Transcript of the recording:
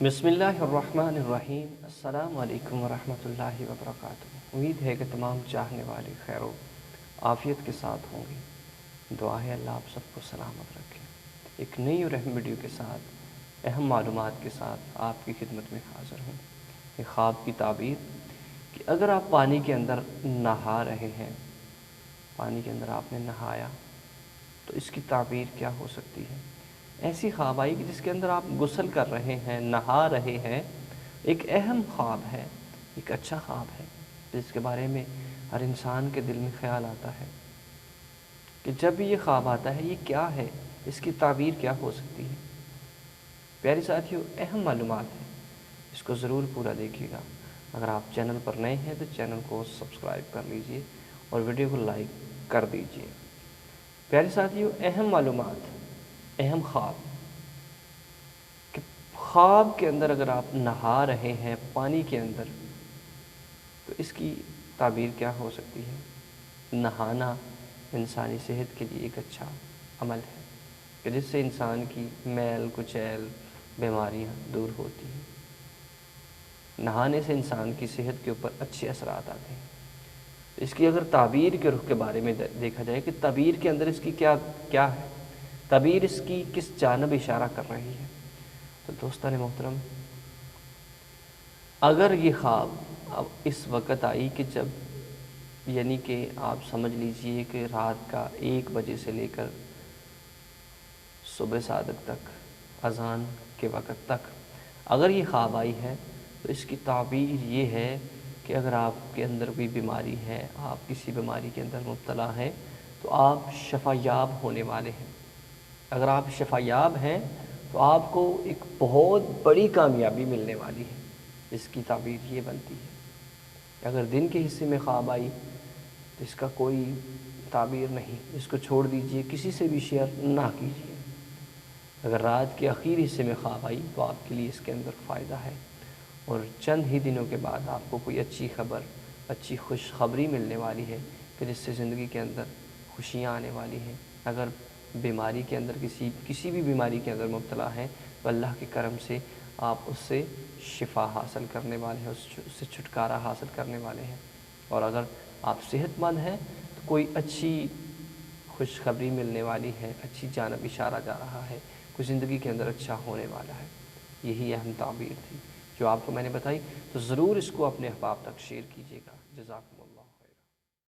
बिस्मिल्लाहिर्रहमानिर्रहीम। अस्सलामु अलैकुम वरहमतुल्लाहि वबरकातुहू। उम्मीद है कि तमाम चाहने वाले खैर व आफ़ियत के साथ होंगे। दुआ है अल्लाह आप सबको सलामत रखे। एक नई और अहम वीडियो के साथ, अहम मालूमात के साथ आपकी खिदमत में हाज़िर हूँ। एक ख्वाब की ताबीर कि अगर आप पानी के अंदर नहा रहे हैं, पानी के अंदर आपने नहाया, तो इसकी ताबीर क्या हो सकती है। ऐसी ख्वाब आई कि जिसके अंदर आप गुस्ल कर रहे हैं, नहा रहे हैं। एक अहम ख्वाब है, एक अच्छा ख्वाब है, जिसके बारे में हर इंसान के दिल में ख्याल आता है कि जब भी ये ख्वाब आता है, ये क्या है, इसकी ताबीर क्या हो सकती है। प्यारे साथियों, अहम मालूमात है, इसको ज़रूर पूरा देखिएगा। अगर आप चैनल पर नए हैं तो चैनल को सब्सक्राइब कर लीजिए और वीडियो को लाइक कर दीजिए। प्यारे साथियों, अहम मालूमात, अहम ख्वाब कि ख्वाब के अंदर अगर आप नहा रहे हैं पानी के अंदर, तो इसकी ताबीर क्या हो सकती है। नहाना इंसानी सेहत के लिए एक अच्छा अमल है कि जिससे इंसान की मैल कुचैल बीमारियां दूर होती हैं। नहाने से इंसान की सेहत के ऊपर अच्छे असरात आते हैं। इसकी अगर ताबीर के रुख के बारे में देखा जाए कि ताबीर के अंदर इसकी क्या क्या है, ताबीर इसकी किस जानब इशारा कर रही है, तो दोस्तान मोहतरम, अगर ये ख्वाब अब इस वक्त आई कि जब, यानी कि आप समझ लीजिए कि रात का 1 बजे से लेकर सुबह सादक तक, अज़ान के वक़्त तक अगर ये ख्वाब आई है, तो इसकी ताबीर ये है कि अगर आपके अंदर कोई बीमारी है, आप किसी बीमारी के अंदर मुब्तला हैं, तो आप शफ़ायाब होने वाले हैं। अगर आप शफ़ायाब हैं तो आपको एक बहुत बड़ी कामयाबी मिलने वाली है। इसकी ताबीर ये बनती है। अगर दिन के हिस्से में ख्वाब आई तो इसका कोई ताबीर नहीं, इसको छोड़ दीजिए, किसी से भी शेयर ना कीजिए। अगर रात के आखिरी हिस्से में ख्वाब आई तो आपके लिए इसके अंदर फ़ायदा है और चंद ही दिनों के बाद आपको कोई अच्छी खबर, अच्छी खुशखबरी मिलने वाली है कि जिससे ज़िंदगी के अंदर खुशियाँ आने वाली हैं। अगर बीमारी के अंदर किसी भी बीमारी के अंदर मुब्तला हैं तो अल्लाह के करम से आप उससे शिफा हासिल करने वाले हैं, उससे छुटकारा हासिल करने वाले हैं। और अगर आप सेहतमंद हैं तो कोई अच्छी खुशखबरी मिलने वाली है, अच्छी जानब इशारा जा रहा है, कोई ज़िंदगी के अंदर अच्छा होने वाला है। यही अहम ताबीर थी जो आपको मैंने बताई। तो ज़रूर इसको अपने अहबाब तक शेयर कीजिएगा। जज़ाकुमुल्लाह।